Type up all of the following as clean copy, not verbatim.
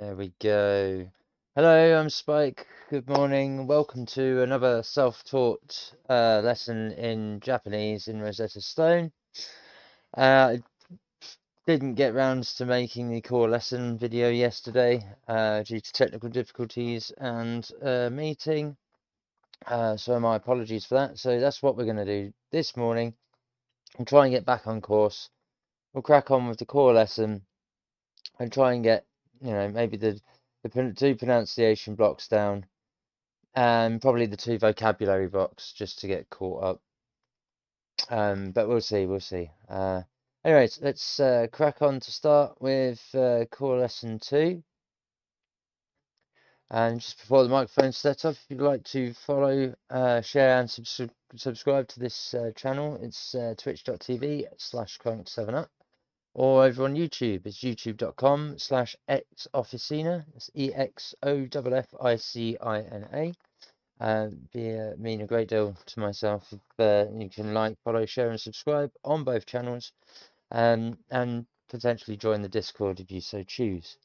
There we go. Hello, I'm Spike. Good morning. Welcome to another self-taught lesson in Japanese in Rosetta Stone. I didn't get round to making the core lesson video yesterday due to technical difficulties and meeting. So my apologies for that. So that's what we're going to do this morning. We'll try and get back on course. We'll crack on with the core lesson and try and get, maybe the two pronunciation blocks down, and probably the two vocabulary blocks just to get caught up. But we'll see. Anyways, let's crack on to start with core lesson 2. And just before the microphone's set up, if you'd like to follow, share, and subscribe to this channel, it's twitch.tv/chronic7up. Or over on YouTube, it's youtube.com/exofficina. It's EXOFFICINA. Mean a great deal to myself if you can like, follow, share, and subscribe on both channels, and potentially join the Discord if you so choose.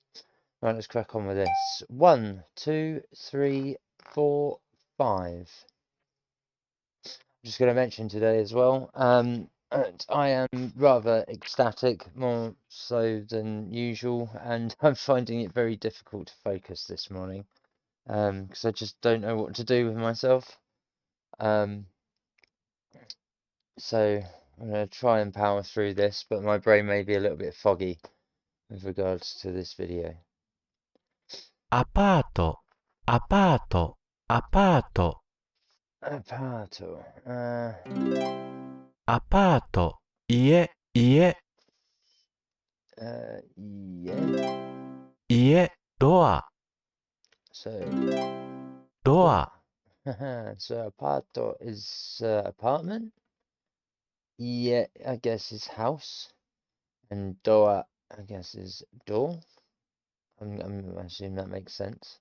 Right, let's crack on with this. 1, 2, 3, 4, 5. I'm just going to mention today as well. I am rather ecstatic, more so than usual, and I'm finding it very difficult to focus this morning, because I just don't know what to do with myself. So I'm going to try and power through this, but my brain may be a little bit foggy with regards to this video. アパート、アパート、アパート、 Apato. アパート、家、家、 Yeah. 家、ドア、 So ドア、 so apato is apartment. Yeah, I guess is house, and doa, I guess, is door. I assume that makes sense.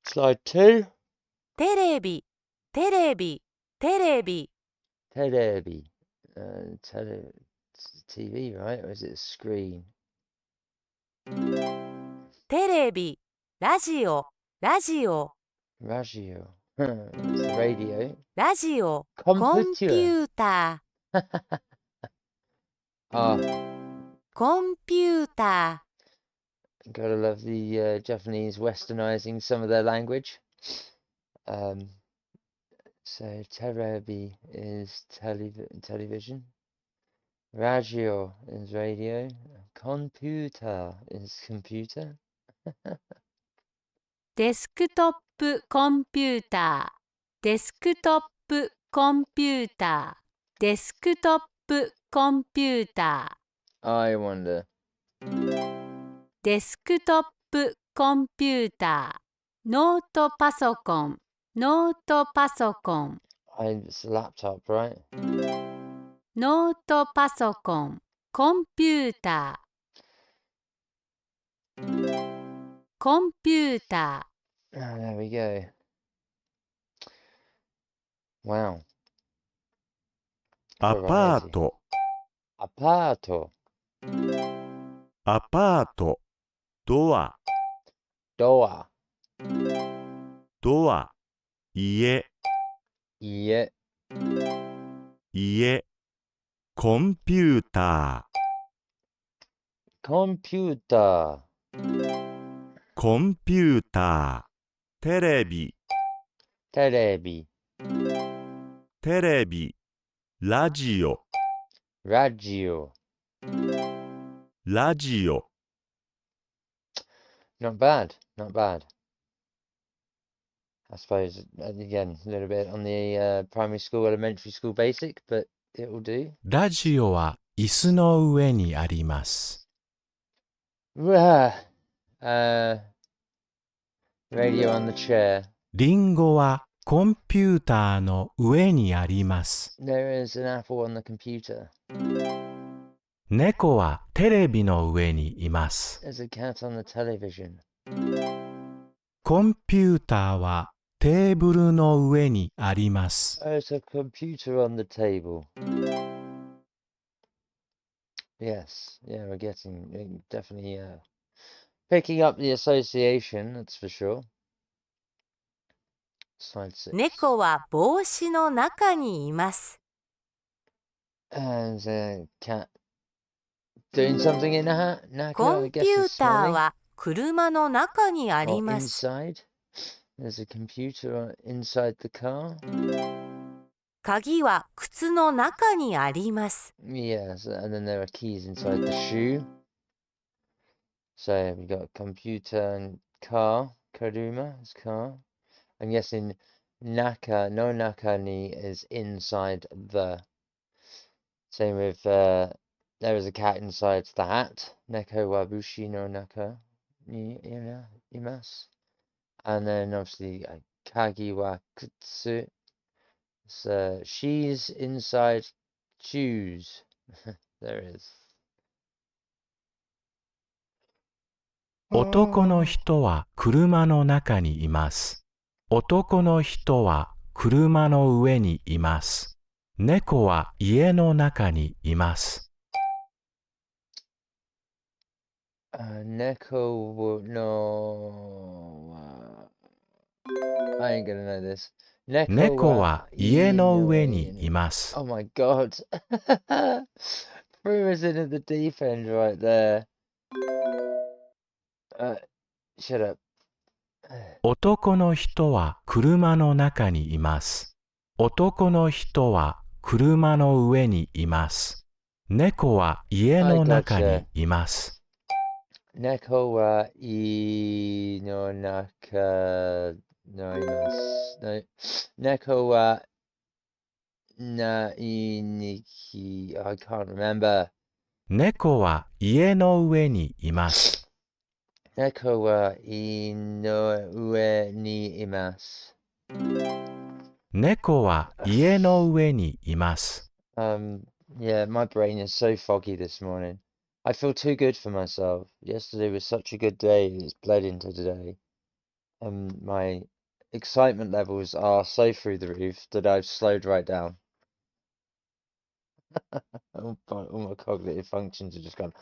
Slide 2. テレビ、テレビ、テレビ、 Terebi. TV, right? Or is it a screen? テレビ、ラジオ、ラジオ、 Radio. It's the radio. ラジオ、コンピ Computer. ュータ Ah, ー、コンピュータ gotta love the Japanese westernizing some of their language. So terebi is television. Radio is radio. Computer is computer. ー、デスクトップコンピューター、デスクトップコンピューター、デスクトップコンピュータ I wonder. ー、デスクトップコンピューター、ノートパソコン、ノートパソコン、 It's a laptop, right? ノートパソコン、コンピューター、コンピュータ Ah, there we go. Wow. アパート、 Apato. アパート、ドア、 Doa. ドア、家、 Yeah. 家、コンピュータ Computer. ー、コンピューター、テレビ、 Terebi. テレビ、ラジオ、 Radio. ラジオ、 Not bad. Not bad. I suppose, again, a little bit on the primary school, elementary school basic, but it will do. ラジオは椅子の上にあります。 Radio on the chair. リンゴはコンピューターの上にあります。 There is an apple on the computer. 猫はテレビの上にいます。 There's a cat on the television. コンピューターはテーブルの上にあります。 There's a computer on the table. Yes, yeah, we're definitely picking up the association, that's for sure. Slide 6. 猫は帽子の中にいます。 And cat doing something in a hat? コ Naka, I ンピ guess ュ is ーター smelling. は車の中にあ Or ります。 inside. There's a computer inside the car. 鍵は靴の中にあります。 Yes, and then there are keys inside the shoe. So we got computer and car. Karuma is car. I'm guessing naka, no naka ni is inside the. Same with there is a cat inside the hat. Neko wabushi no naka ni imasu. And then obviously kagi wa kutsu. So she's inside shoes. There is. 男の人は車の中にいます。男の人は車の上にいます。猫は家の中にいます。Neko no. I ain't gonna know this. 猫は家の上にいます。 Oh my god. Threw us in at the deep end right there. Shut up. 男の人は車の中にいます。男の人は車の上にいます。猫は家の中にいます。 Neko wa I no naka no imasu. No. Neko wa nainiki. I can't remember. 猫は家の上にいます。 Neko wa I no ue ni imasu. 猫は家の上にいます。 Yeah, my brain is so foggy this morning. I feel too good for myself. Yesterday was such a good day, it's bled into today. My excitement levels are so through the roof that I've slowed right down. All my cognitive functions have just gone.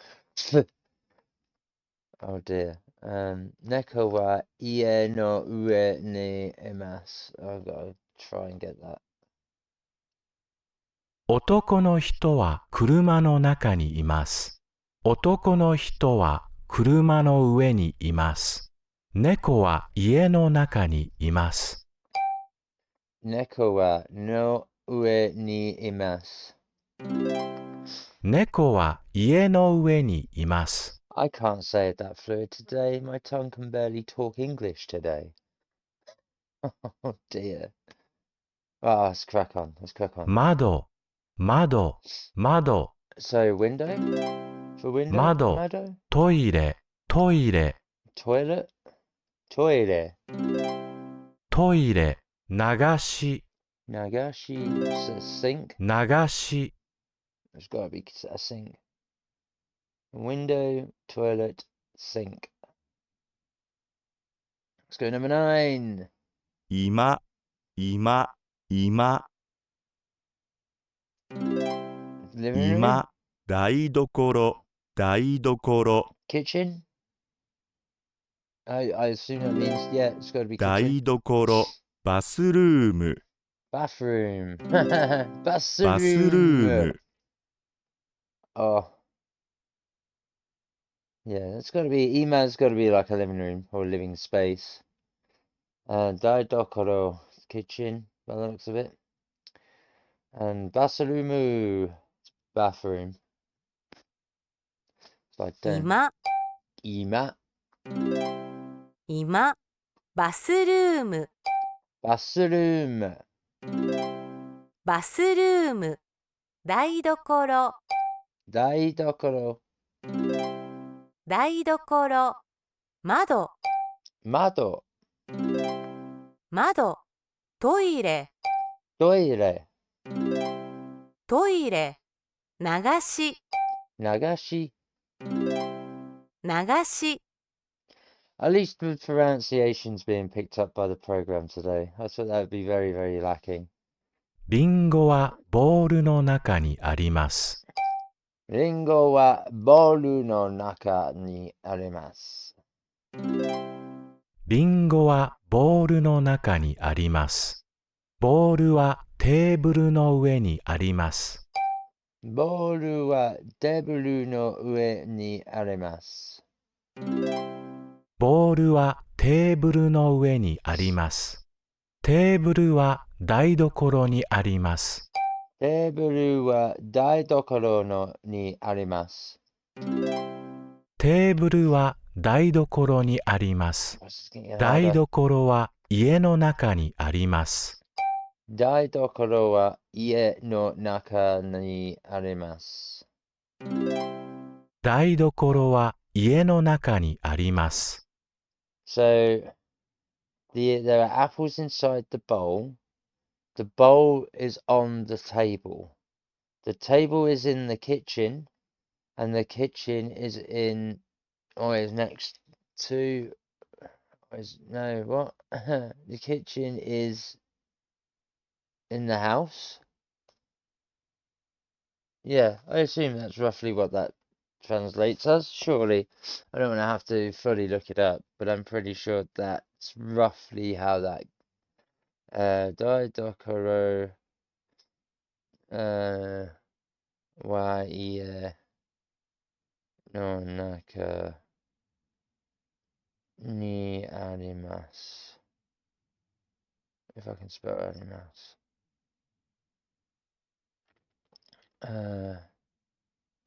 Oh dear. Neko wa ie no ue ni imasu. I've got to try and get that. 男の人は車の中にいます。男の人は車の上にいます。猫は家の中にいます。 Neko wa no ue ni imasu. 猫は家の上にいます。 I can't say it that fluid today. My tongue can barely talk English today. Oh dear. Ah, let's crack on. Let's crack on. 窓、窓、窓、 So window? For window? 窓、 Mado? トイレ、トイレ、 Toilet? Toire. トイレ、流し、 Nagashi. Sink? 流し、 There's got to be a sink. Window, toilet, sink. Let's go number 9. 今、今、今、 Living room? 今、台所、台所、 Kitchen? I assume that means, yeah, it's got to be kitchen. 台所、バスルーム、 Bathroom. バスルーム、 Oh. Yeah, it's got to be, Ima's got to be like a living room or living space. Daidokoro, kitchen, by the looks of it. And basarumu, bathroom. So I don't. 今、 Ima, 今、バスルーム、 bathroom, バスルーム、台所、 daidokoro, 台所、窓、 mado, 窓、トイレ、 toire, トイレ、流し、 nagashi. 流し、 At least the pronunciation's being picked up by the program today. I thought that would be very, very lacking. リンゴはボールの中にあります。Ringo wa bowl no naka ni arimasu. リンゴはボールの中にあります。ボールはテーブルの上にあります。ボールはテーブルの上にあります。ボールはテーブルの上にあります。テーブルは台所にあります。テーブルは台所のにあります。テーブルは台所にあります。台所は家の中にあります。台所は家の中にあります。台所は家の中にあります。So, there are apples inside the bowl. The bowl is on the table. The table is in the kitchen, and the kitchen is in, is next to, no, what? The kitchen is in the house. Yeah, I assume that's roughly what that translates as, surely. I don't want to have to fully look it up, but I'm pretty sure that's roughly how that Daidokoro wa ie no naka ni arimasu. If I can spell arimasu.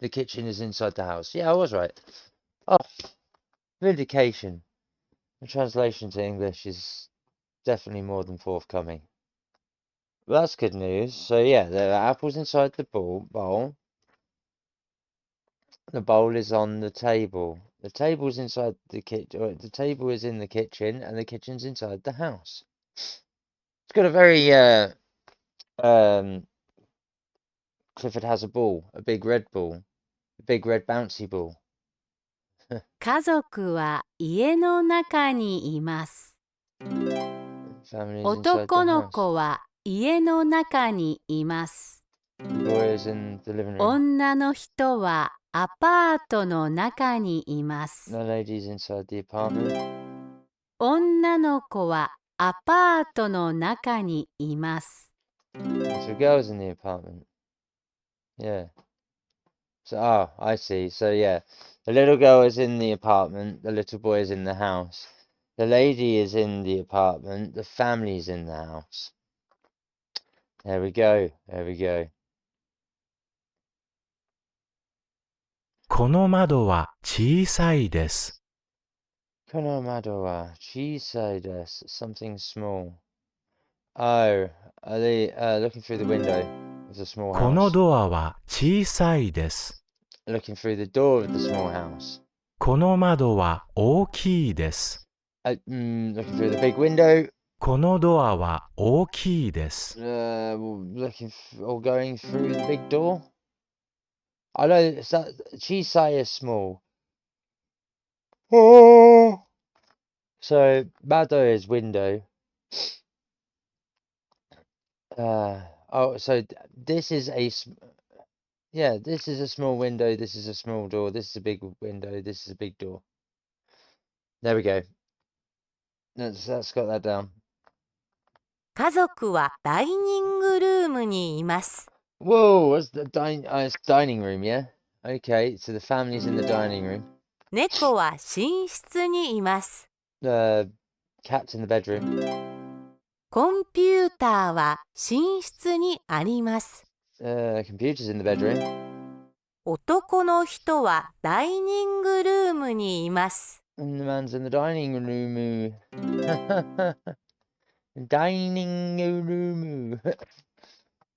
The kitchen is inside the house. Yeah, I was right. Oh, vindication. The translation to English is definitely more than forthcoming. Well, that's good news. So yeah, there are apples inside the bowl. The bowl is on the table. The table's inside the kitchen. The table is in the kitchen, and the kitchen's inside the house. It's got a very Clifford has a ball, a big red ball, a big red bouncy ball. 家族は家の中にいます。 Family's inside the 男の house. 子は家の中にいます。 The boy is in the living room. 女の人はアパートの中にいます。 The lady's inside the apartment. 女の子はアパートの中にいます。 So girls in the apartment. Yeah. So, I see. So yeah, the little girl is in the apartment. The little boy is in the house. The lady is in the apartment. The family's in the house. There we go. There we go. この窓は小さいです。Kono mado wa chisai desu. Something small. Oh, are they looking through the window of the small この house? ドアは小さいです。 Looking through the door of the small house. この窓は大きいです。 Looking through the big window. このドアは大きいです。 Looking or going through the big door. I know it's that chisai is small. Oh. So mado is window. So this is this is a small window. This is a small door. This is a big window. This is a big door. There we go. Let's got that down. 家族はダイニングルームにいます。 Whoa, what's the it's dining room, yeah? Okay, so the family's in the dining room. 猫は寝室にいます。 The cat's in the bedroom. コンピューターは寝室にあります。 Computer's in the bedroom. 男の人はダイニングルームにいます。 And the man's in the dining room. Dining room.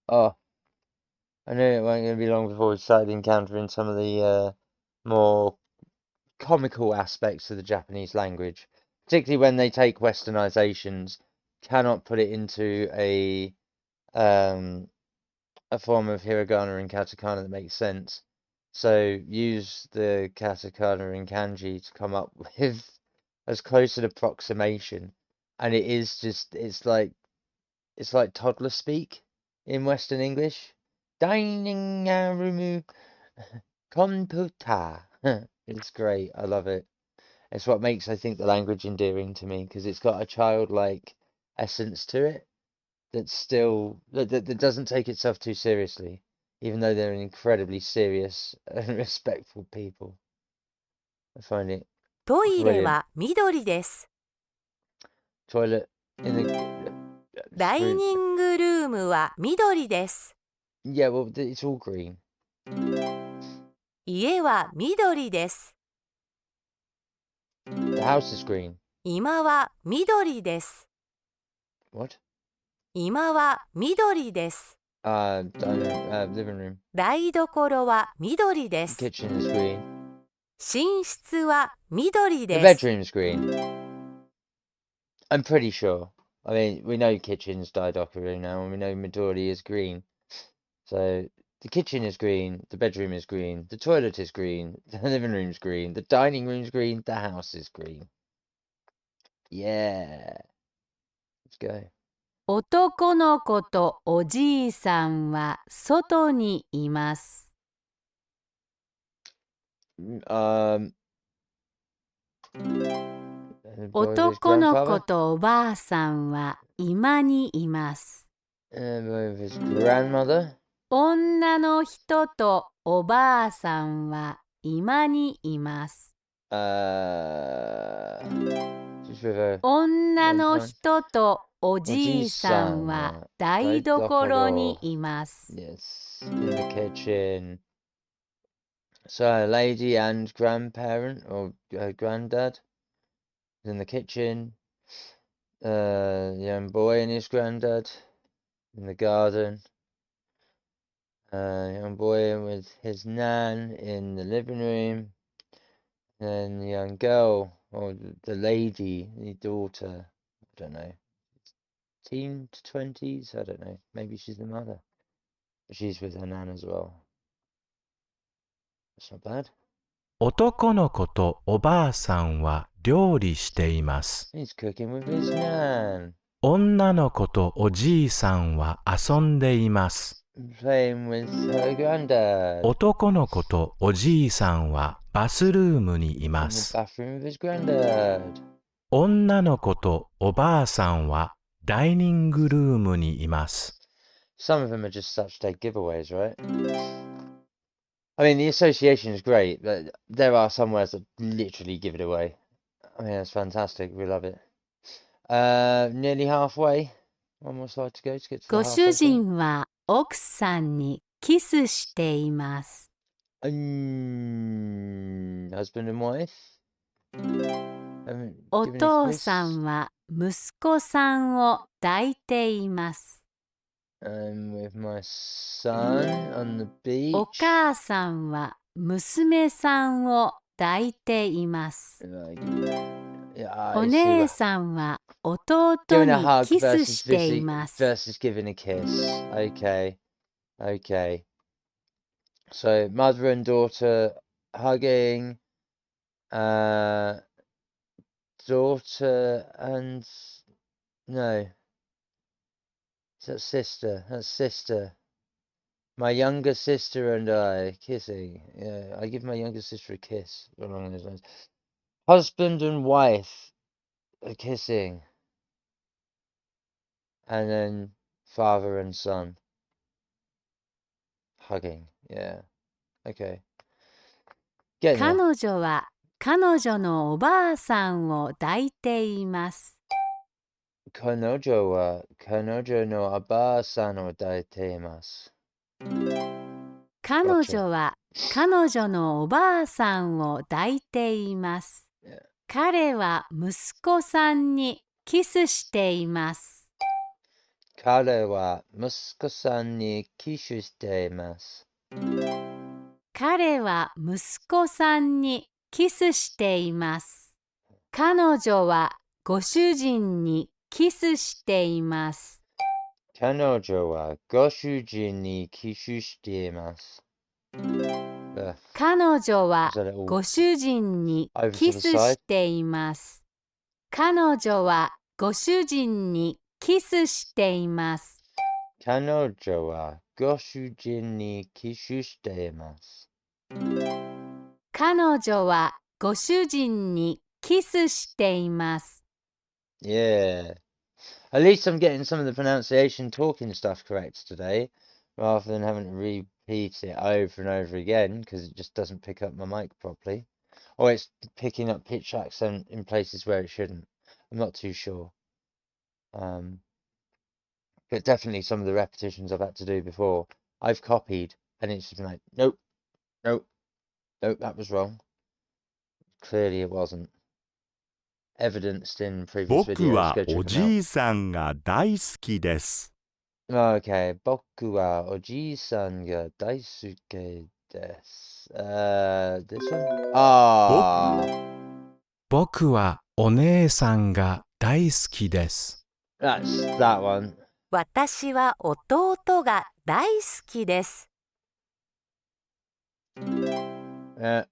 Oh, I knew it wasn't going to be long before we started encountering some of the more comical aspects of the Japanese language, particularly when they take westernizations, cannot put it into a form of hiragana and katakana that makes sense. So use the katakana and kanji to come up with as close an approximation, and it is just it's like toddler speak in Western English. Dining room. Computer. It's great. I love it. It's what makes, I think, the language endearing to me because it's got a childlike essence to it that's still that doesn't take itself too seriously, even though they're an incredibly serious and respectful people. I find it トイレ brilliant. は緑です。 Toilet in the ダイ screen. ニングルームは緑です。 Yeah, well, it's all green. 家は緑です。 The house is green. 今は緑です。 What? 今は緑です。 Living room. 台所は緑で The す。 kitchen is green. 寝室は緑 The です。 bedroom's green. I'm pretty sure. I mean, we know kitchen's daidokoru now, and we know Midori is green. So the kitchen is green, the bedroom is green, the toilet is green, the living room's green, the dining room's green, the house is green. Yeah. Let's go. 男の子とおじいさんは外にいます。 The boy with his 男の子 grandfather, とおばあさんは居間にいます。 the boy with his grandmother, 女の人とおばあさんは居間にいます。 just with a 女の人とおじいさんは台所にいます。 yes, in the kitchen. So a lady and grandparent or granddad is in the kitchen. Young boy and his granddad in the garden. Young boy with his nan in the living room. And the young girl or the lady, the daughter, I don't know, teen to 20s, I don't know. Maybe she's the mother. But she's with her nan as well. That's not bad. 男の子とおばあさんは料理しています。 He's cooking with his nan. 女の子とおじいさんは遊んでいます。 Playing with her granddad. 男の子とおじいさんはバスルームにいま In the す。 bathroom with his granddad. 女の子とおばあさんはダイニングルームにいます。 Some of them are just such dead giveaways, right? I mean, the association is great, but there are some words that literally give it away. I mean, that's fantastic. We love it. Nearly halfway. One more slide to go to get to the ご halfway 主 point. 人は奥さんにキスしています。 Husband and wife. Haven't お given a 父 kiss. さんは息子さんを抱いています。 I'm with my son on the beach. お母さんは娘さんを抱いています。 Like, yeah, お I see 姉 what. さんは弟 Giving a に hug キス versus しています。 versus giving a kiss. Okay. Okay. So mother and daughter hugging. Daughter and no. That's sister. That's sister. My younger sister and I kissing. Yeah, I give my younger sister a kiss along those lines. Husband and wife are kissing. And then father and son hugging. Yeah. Okay. Getting 彼 there. 女は彼女のおばあさんを抱いています。 Kanojo wa kanojo no aba-san o daiteimasu. 彼 Gotcha. 女は彼女のおばあさんを抱いています。 Yeah. 彼は息子さんにキスしています。 Kare wa musuko-san ni kishu shiteimasu. 彼は息子さんにキスしています。彼女はご主人にキスしています。 Kanojo wa goshujin ni kishu shiteimasu. 彼女は Was that it all ご主人に over to キ the ス side? しています。彼女はご主人にキスしています。 Kanojo wa goshujin ni kishu shiteimasu. 彼女はご主人にキスしています。Yeah. At least I'm getting some of the pronunciation talking stuff correct today, rather than having to repeat it over and over again, because it just doesn't pick up my mic properly. Or it's picking up pitch accent in places where it shouldn't. I'm not too sure. But definitely some of the repetitions I've had to do before, I've copied, and it's just been like, nope, nope, nope, that was wrong. Clearly it wasn't. Evidenced in previous 僕 videos. は Go check お them out. じいさんが大好きです。 Okay, 僕はおじいさんが大好きです。This one? Ah, 僕はお姉さんが大好きです。 that's that one. 私は弟が大好きです。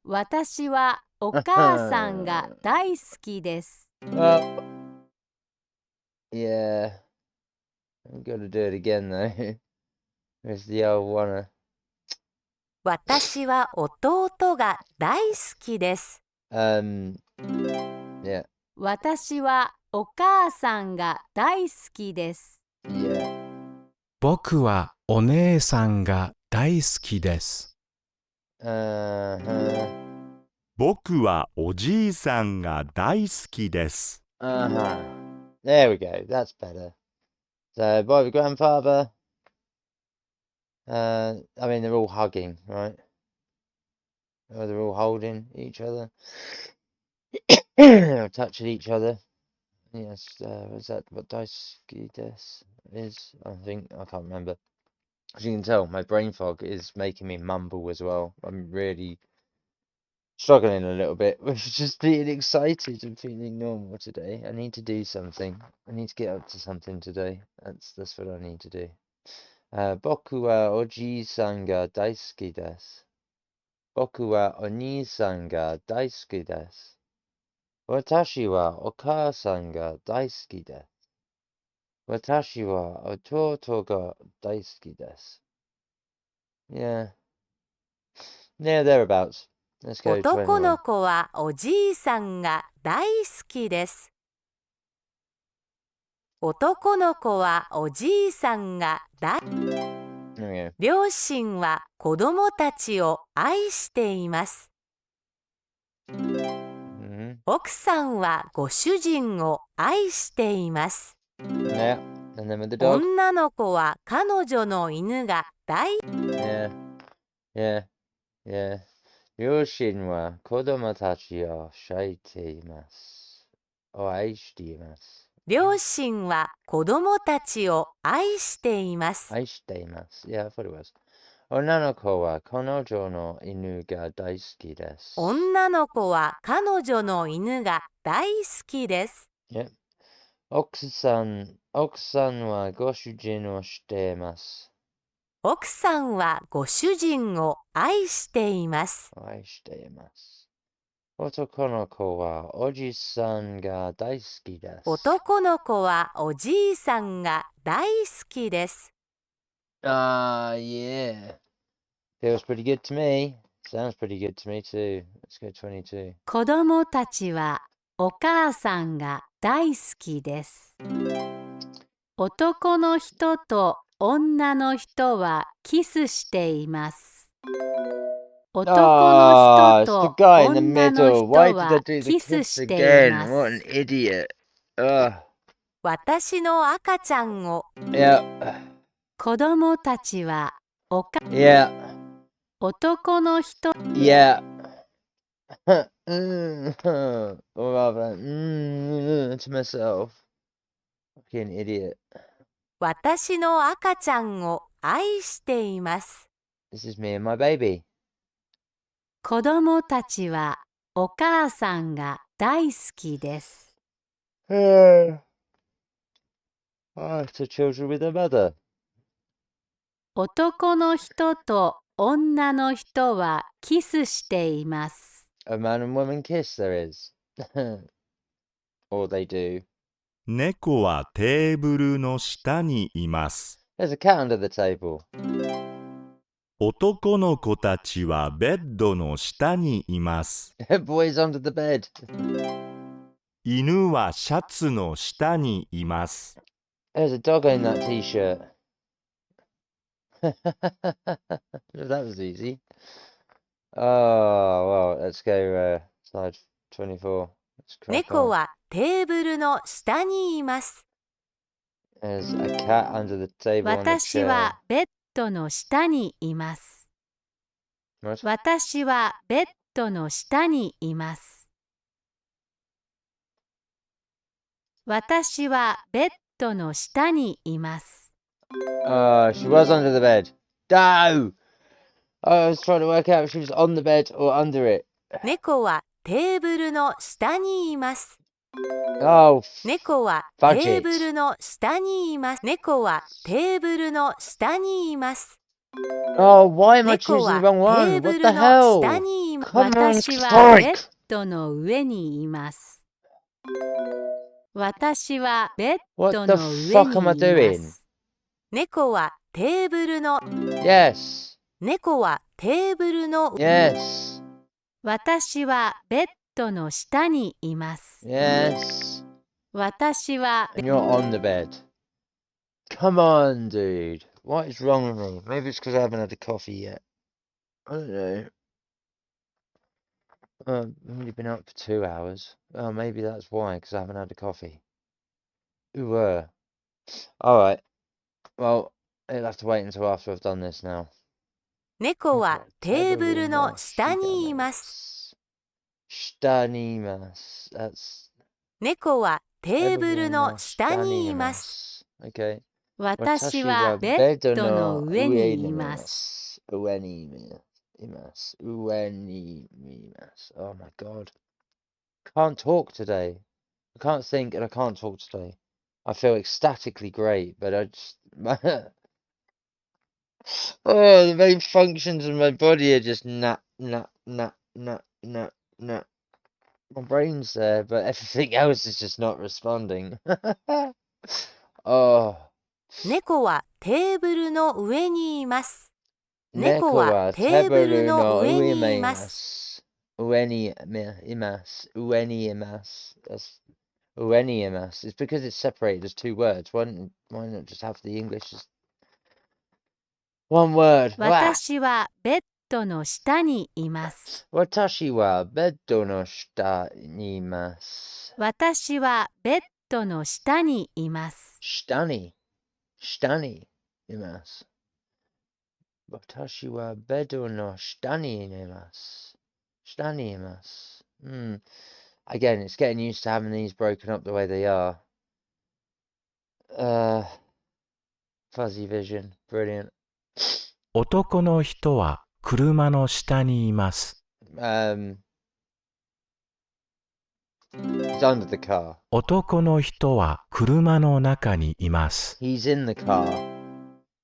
私はお母さんが大好きです。Well, yeah. I'm gonna do it again though. There's the old one. 私は弟が大好きです。Yeah, 私はお母さんが大好きです。yeah. 僕はお姉さんが大好きです。 Uh-huh. 僕はおじいさんが大好きです。 Uh-huh. There we go. That's better. So, boy with grandfather. I mean, they're all hugging, right? Oh, they're all holding each other. Touching each other. Yes, was that what Daisuke des is? I think, I can't remember. As you can tell, my brain fog is making me mumble as well. I'm really struggling a little bit with just being excited and feeling normal today. I need to do something. I need to get up to something today. That's what I need to do. Boku wa oji-san ga daisuki desu. Boku wa o nii-san ga daisuki desu. Watashi wa o kaa-san ga daisuki desu. Watashi wa ototo ga daisuki desu. Yeah. Yeah, thereabouts. Let's go to 男の anyone. 子はおじいさんが大好きです。男の子はおじいさんが大 There we go. 両親は子供たちを愛しています。Mm-hmm. 奥さんはご主人を愛しています。 Yeah. And then with the dog. 女の子は彼女の犬が大 Yeah. Yeah. Yeah. 両親は子供たちを愛しています。愛しています。両親は子供たちを愛しています。愛しています。Yeah, I thought it was. 女の子は彼女の犬が大好きです。女の子は彼女の犬が大好きです。 Yeah. 奥さんはご主人をしています。奥さんはご主人を愛しています。愛しています。男の子はおじさんが大好きです。男の子はおじいさんが大好きです。Yeah. Feels pretty good to me. Sounds pretty good to me too. Let's go 22. 子供たちはお母さんが大好きです。男の人と女の人はキスしています。男の it's the 人と guy in the 女の middle. 人 Why did I は do the キス kiss してい again? ま What an す。 idiot. Ugh. 私の赤ちゃんを Yeah. 子供たちは Yeah. 男の人 Yeah. Or rather, to myself. Fucking idiot. 私の赤ちゃんを愛しています。 This is me and my baby. 子供たちはお母さんが大好きです。 Oh, to children with a mother. 男の人と女の人はキスしています。 A man and woman kiss there is. Or they do. 猫はテーブルの下にいます。 There's a cat under the table. 男の子たちはベッドの下にいます。Boys under the bed. 犬はシャツの下にいます。There's a dog in that t-shirt. That was easy. Oh, well, let's go slide 24. Let's crack 猫 on. はテーブルの下にいます。 There's a cat under the table on the 私 chair. はベッドの下にいます。 What? 私はベッドの下にいます。私はベッドの下にいます。 She was under the bed. No! I was trying to work out if she was on the bed or under it. 猫はテーブルの下にいます。 Oh, 猫は Fudge テー it. ブルの下にいます。猫はテーブルの下にいます。 Oh, why am I 猫 choosing は the テ wrong ー one? ブ What ル the の hell? 下にいます。 Come on, 私はベッ Spike! ドの上にいます。私はベッ What ド the の上 fuck am I にいま doing? す。猫はテーブルの Yes. 猫はテーブルの Yes. 私はベッドの下にいます。 Yes. 私は And you're on the bed. Come on, dude. What is wrong with me? Maybe it's because I haven't had a coffee yet. I don't know. I've only been up for 2 hours. Oh, maybe that's why, because I haven't had a coffee. Ooh, Alright. Well, it'll have to wait until after I've done this now. 猫はテーブルの下にいます。 下にいます。That's 猫はテーブルの下にいます。 Okay. 私はベッドの上にいます。 上にいます。上にいます。Oh my god. I can't talk today. I can't think and I can't talk today. I feel ecstatically great, but I just... Oh, the main functions of my body are just nah. My brain's there, but everything else is just not responding. Oh. 猫はテーブルの上にいます。 猫猫ははテーブルテーブルのの上上にいにいま。ますす。上にいます。上にいます。That's 上にいます. It's because it's separated as 2 words. Why not just have the English as 1 word? 私はベッドの下にいます。 私はベッドの下にいます。私はベッドの下にいます。下にいます。私はベッドの下にいます。下にいます。Again, it's getting used to having these broken up the way they are. Fuzzy vision. Brilliant. 男の人は車の下にいます。He's under the car. 男の人は車の中にいます。 He's in the car.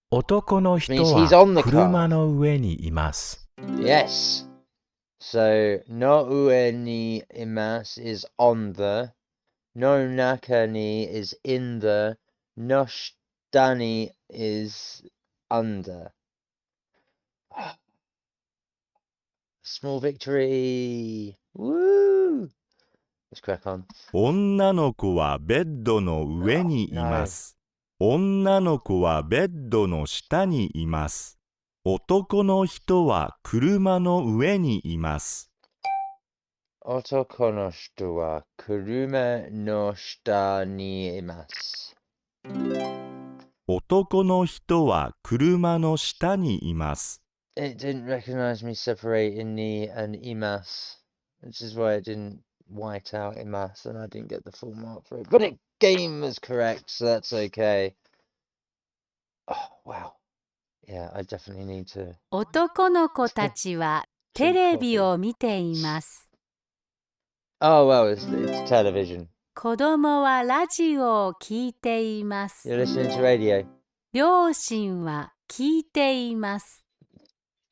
男の人 Means he's は on the car. 車の上にいます。 Yes. So, no ue ni imas is on the. No naka ni is in the. No shitani is under. Small victory. Woo! Let's crack on. 女の子はベッドの上にいます。女の子はベッドの下にいます。男の人は車の上にいます。 Otoko no shito wa kuruma no shita ni imasu. 男の人は車の下にいます。 It didn't recognize me separating ni and imas, which is why it didn't white out imas and I didn't get the full mark for it. But it game was correct, so that's okay. Oh, wow. Yeah, I definitely need to. 男の子たちはテレビを見ています。 Oh, well, it's television. 子供はラジオを聞いています。 You're listening to radio. 両親は聞いています。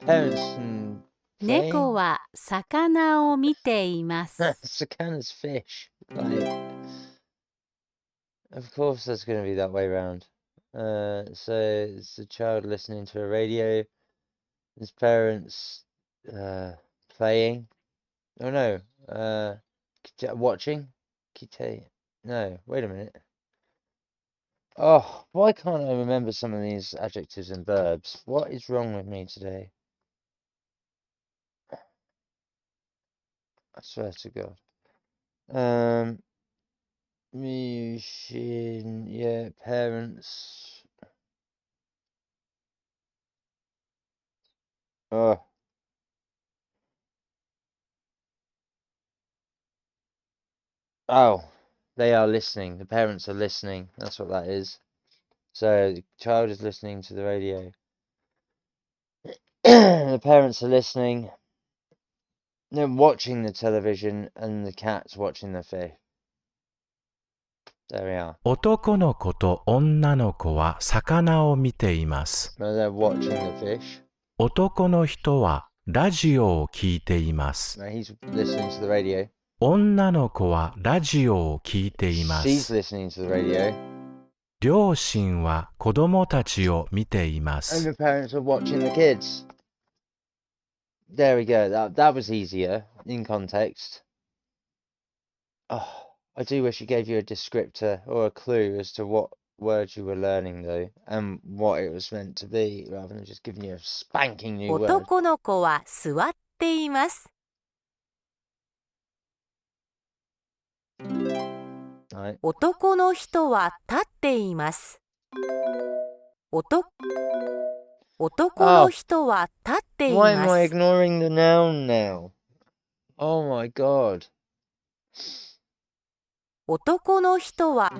Parents and 猫は魚を見ています。 Sakana's fish. Right. Of course that's going to be that way round. So it's a child listening to a radio. His parents playing. Oh no, watching. Kite. No, wait a minute. Oh, why can't I remember some of these adjectives and verbs? What is wrong with me today? I swear to God. Musician, yeah, parents. Oh, oh, they are listening. The parents are listening. That's what that is. So the child is listening to the radio. The parents are listening. They're watching the television, and the cat's watching the fish. There we are. 男の子と女の子は魚を見ています。Well, they're watching the fish. 男の人はラジオを聞いています。 Now he's listening to the radio. 女の子はラジオを聞いていま She's す。 listening to the radio. 両親は子供たちを見ていま And す。 the parents are watching the kids. There we go. That was easier in context. Oh, I do wish it gave you a descriptor or a clue as to what words you were learning, though, and what it was meant to be, rather than just giving you a spanking new word. 男の子は座っています。 Right. 男の人は立っています。男の人は立ってい Why ま am I す。 ignoring the noun now? Oh my god. 男の人は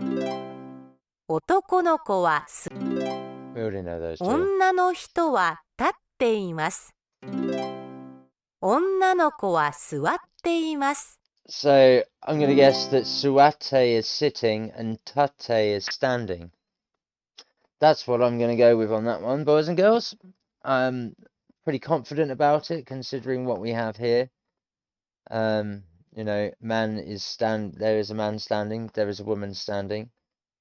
男の子は We already know those two. 女の人は立っています。女の子は座っています。 So I'm going to guess that suate is sitting and tate is standing. That's what I'm going to go with on that one, boys and girls. I'm pretty confident about it, considering what we have here. You know, there is a man standing, there is a woman standing,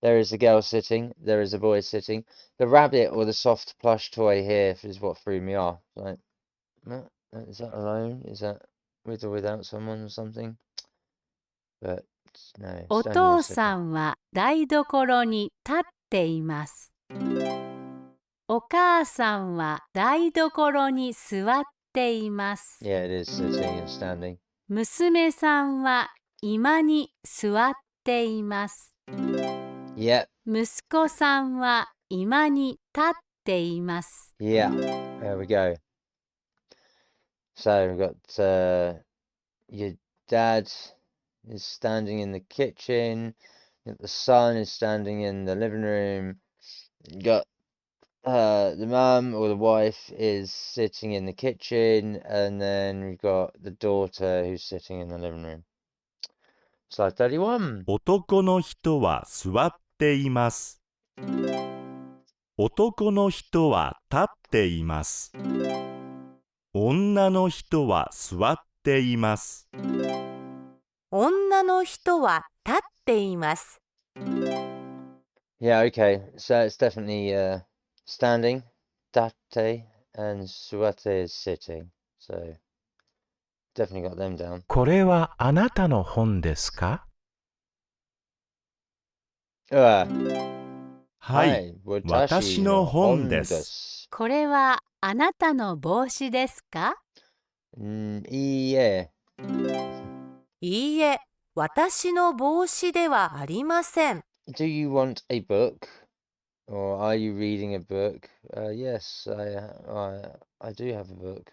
there is a girl sitting, there is a boy sitting. The rabbit or the soft plush toy here is what threw me off. Like, is that alone? Is that with or without someone or something? But no. お it's only 父 a さ second. んは台所に立っています。お母さんは台所に座っています。 Yeah, it is sitting and standing. 娘さんは居間に座っています。 Yep. 息子さんは居間に立っています。 Yeah. There we go. So we've got your dad is standing in the kitchen. The son is standing in the living room. You got the mum or the wife is sitting in the kitchen, and then we've got the daughter who's sitting in the living room. Slide 31. 男の人は座っています。男の人は立っています。女の人は座っています。女の人は立っています。 Yeah, okay. So it's definitely standing, date, and suate is sitting. So definitely got them down. これはあなたの本ですか？ははいい、私の本です。これはあなたの帽子ですか？いいえ。いいえ、私の帽子ではありません。 Do you want a book? Or are you reading a book? Yes, I do have a book.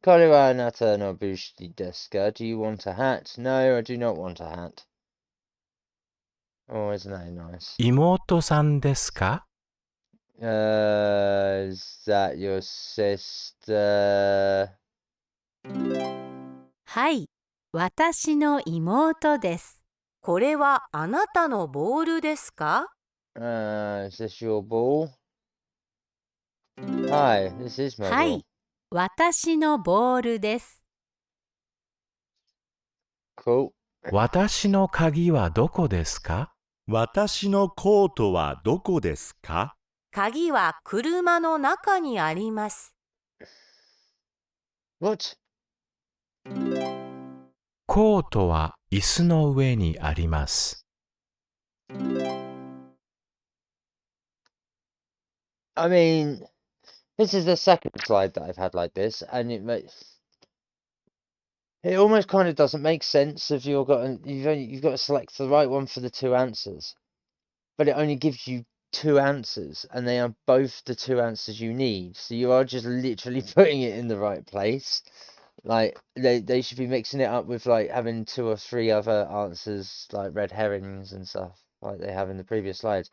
これはあなたの帽子ですか? Do you want a hat? No, I do not want a hat. Oh, isn't that nice? 妹さんですか？ Is that your sister? はい、私の妹です。これはあなたのボールですか？ Is this your ball? Hi, this is my は ball. い、私のボールです。 Cool. 私の鍵はどこですか？私のコートはどこですか？鍵は車の中にあります。What? コートは椅子の上にあります。I mean, this is the second slide that I've had like this, and it almost kind of doesn't make sense if you've got to select the right one for the two answers, but it only gives you two answers, and they are both the two answers you need. So you are just literally putting it in the right place. Like they should be mixing it up with like having two or three other answers, like red herrings and stuff, like they have in the previous slides.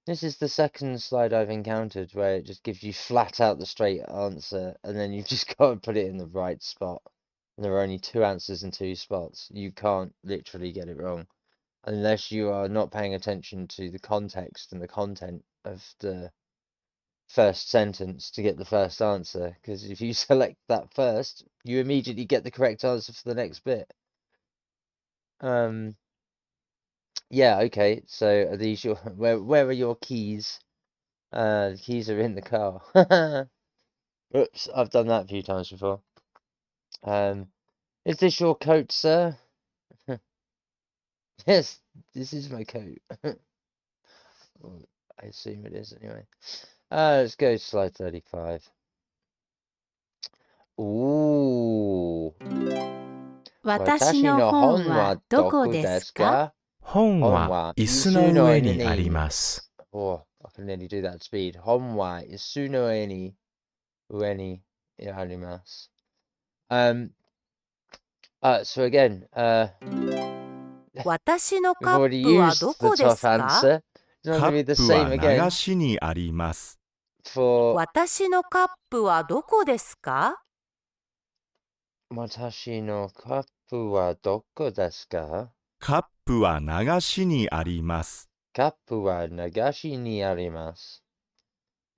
This is the second slide I've encountered where it just gives you flat out the straight answer, and then you've just got to put it in the right spot. And there are only two answers in two spots. You can't literally get it wrong unless you are not paying attention to the context and the content of the first sentence to get the first answer. Because if you select that first, you immediately get the correct answer for the next bit. Yeah, okay. So are these your where are your keys? The keys are in the car. Oops, I've done that a few times before. Is this your coat, sir? Yes, this is my coat. Well, I assume it is anyway. Let's go to slide 35. Ooh. 私の本はどこどこでですすかか？本は椅子の上にあります。Oh, I can nearly do that speed. 本は椅子の上にあります。So again, 私の we've カッ already プは used ど the こで top すか？ answer. It's not カ going to be ッ the プは same 流 again しにあります。 for 私のカップはどこですか？私のカップはどこですか？カップは流しにあります。カップは流しにあります。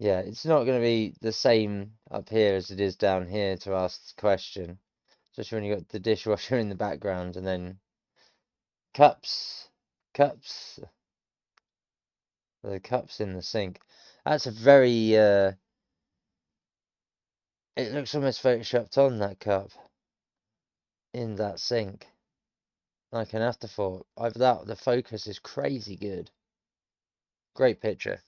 Yeah, it's not going to be the same up here as it is down here to ask the question. Especially when you've got the dishwasher in the background and then cups, the cups in the sink. That's a very, it looks almost photoshopped on, that cup in that sink. Like an afterthought. The focus is crazy good. Great picture.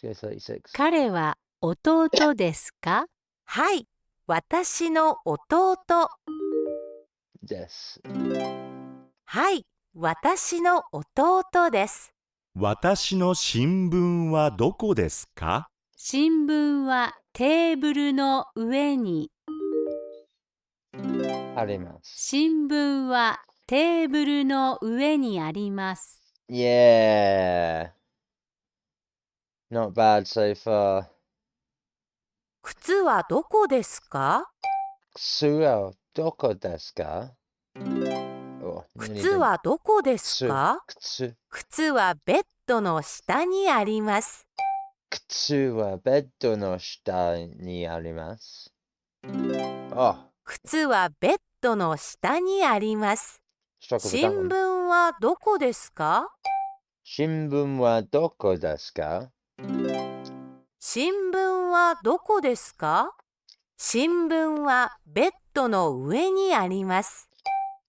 Let's go 36. 彼は弟ですか？はい、私の弟。Yes. はい、私の弟です。私の新聞はどこですか？新聞はテーブルの上に。あります。新聞はテーブルの上にあります。Yeah. Not bad so far. 靴はどこですか？靴はどこですか？靴はどこですか？靴はベッドの下にあります。靴はベッドの下にあります。靴はベッドの下にあります。新聞はどこですか？新聞はどこですか？新聞はどこですか？新聞はベッドの上にあります。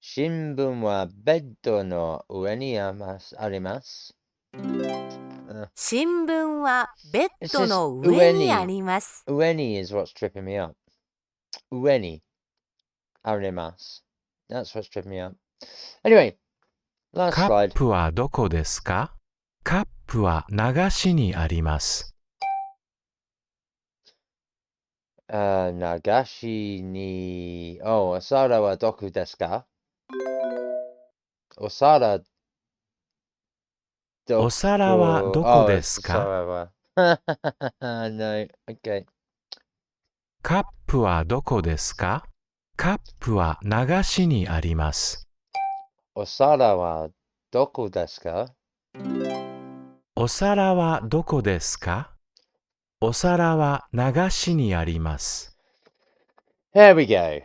新聞はベッドの上にあります。新聞はベッドの上にあります。上に is what's tripping me up. 上にあります。That's what's tripping me up. Anyway, last カ slide. ップはどこですか？カップは流しにあります。流しに、お皿はどこですか？お皿はどこですか？お皿は。No, okay. カップはどこですか？カップは流しにあります。お皿はどこですか？お皿はどこですか？お皿は流しにあります。There we go.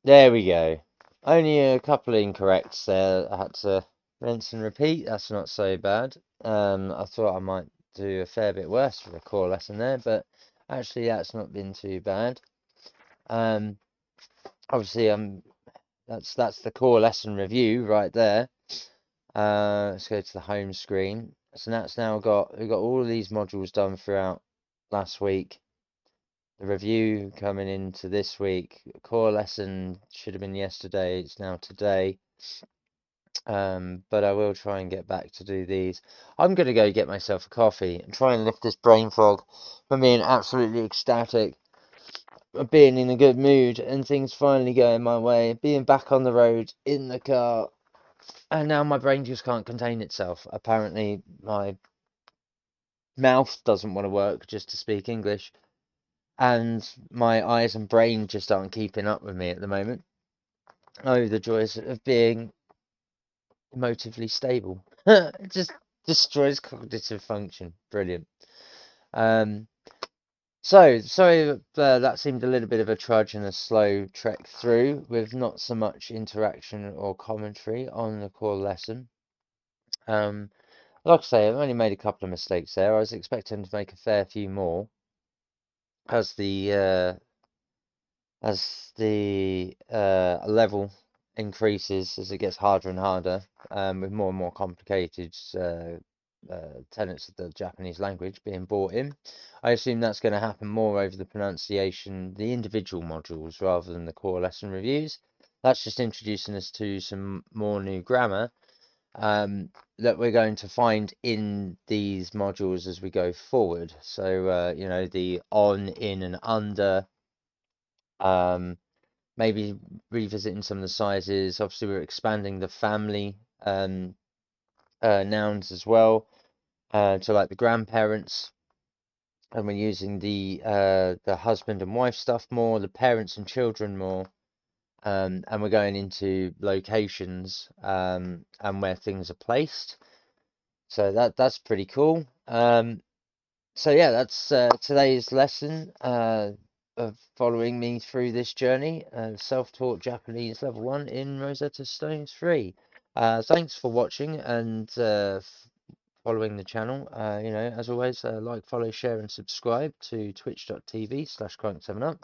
There we go. Only a couple of incorrects there. I had to rinse and repeat. That's not so bad. I thought I might do a fair bit worse for the core lesson there, but actually that's not been too bad. Obviously, that's the core lesson review right there. Let's go to the home screen. So that's now we've got all of these modules done throughout last week. The review coming into this week. Core lesson should have been yesterday. It's now today. But I will try and get back to do these. I'm gonna go get myself a coffee and try and lift this brain fog from being absolutely ecstatic, being in a good mood, and things finally going my way, being back on the road in the car, and now my brain just can't contain itself. Apparently, my mouth doesn't want to work just to speak English, and my eyes and brain just aren't keeping up with me at the moment. Oh, the joys of being emotively stable. It just destroys cognitive function. Brilliant. So sorry that seemed a little bit of a trudge and a slow trek through with not so much interaction or commentary on the core lesson. Like I say, I've only made a couple of mistakes there. I was expecting to make a fair few more as the level increases, as it gets harder and harder, with more and more complicated tenets of the Japanese language being brought in. I assume that's going to happen more over the pronunciation, the individual modules, rather than the core lesson reviews. That's just introducing us to some more new grammar that we're going to find in these modules as we go forward. So, you know, the on, in, and under. Maybe revisiting some of the sizes. Obviously, we're expanding the family nouns as well to like the grandparents, and we're using the husband and wife stuff more, the parents and children more, and we're going into locations and where things are placed. So that's pretty cool. So yeah, that's today's lesson of following me through this journey, self-taught Japanese level 1 in Rosetta Stone 3. Thanks for watching and following the channel. You know, as always, like, follow, share, and subscribe to twitch.tv/crank7up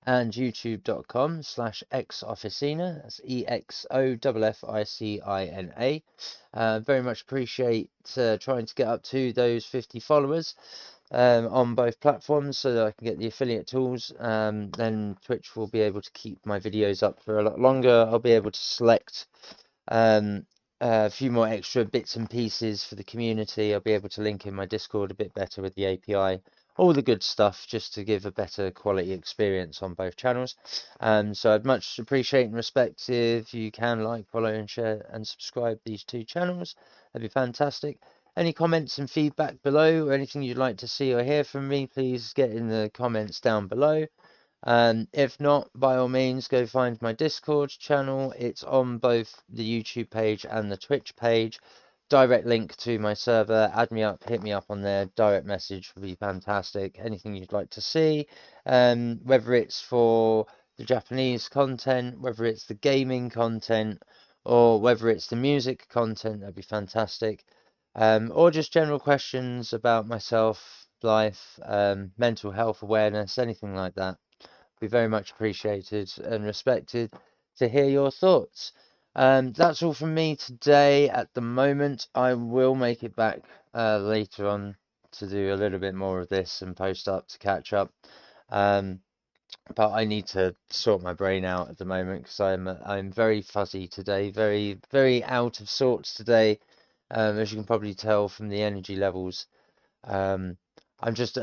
and youtube.com/exofficina. That's EXOFFICINA. Very much appreciate trying to get up to those 50 followers on both platforms so that I can get the affiliate tools. Then Twitch will be able to keep my videos up for a lot longer. I'll be able to select a few more extra bits and pieces for the community. I'll be able to link in my Discord a bit better with the API. All the good stuff just to give a better quality experience on both channels. So I'd much appreciate and respect if you can like, follow, and share and subscribe these two channels. That'd be fantastic. Any comments and feedback below, or anything you'd like to see or hear from me, please get in the comments down below. If not, by all means, go find my Discord channel. It's on both the YouTube page and the Twitch page. Direct link to my server. Add me up, hit me up on there. Direct message would be fantastic. Anything you'd like to see, whether it's for the Japanese content, whether it's the gaming content, or whether it's the music content, that'd be fantastic. Or just general questions about myself, life, mental health awareness, anything like that. Be very much appreciated and respected to hear your thoughts. That's all from me today at the moment. I will make it back later on to do a little bit more of this and post up to catch up. But I need to sort my brain out at the moment because I'm very fuzzy today, very out of sorts today, as you can probably tell from the energy levels. I'm just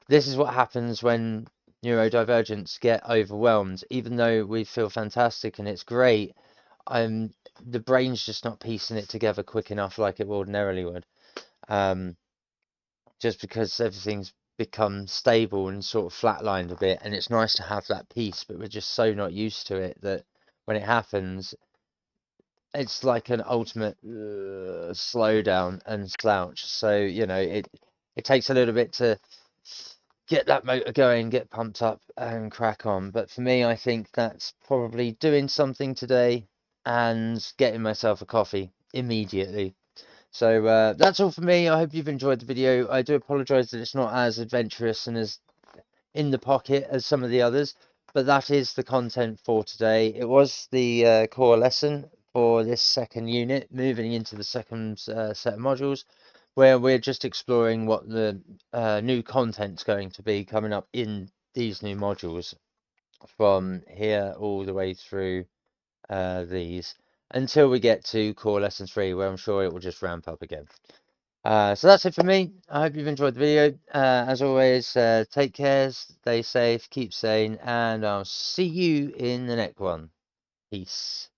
this is what happens when neurodivergents get overwhelmed. Even though we feel fantastic and it's great, the brain's just not piecing it together quick enough like it ordinarily would. Just because everything's become stable and sort of flatlined a bit, and it's nice to have that peace, but we're just so not used to it that when it happens, it's like an ultimate slowdown and slouch. So, you know, it takes a little bit to get that motor going, get pumped up and crack on. But for me, I think that's probably doing something today and getting myself a coffee immediately. So that's all for me. I hope you've enjoyed the video. I do apologize that it's not as adventurous and as in the pocket as some of the others, but that is the content for today. It was the core lesson for this second unit, moving into the second set of modules, where we're just exploring what the new content's going to be coming up in these new modules from here all the way through these until we get to core lesson 3, where I'm sure it will just ramp up again. So that's it for me. I hope you've enjoyed the video. As always, take care, stay safe, keep sane, and I'll see you in the next one. Peace.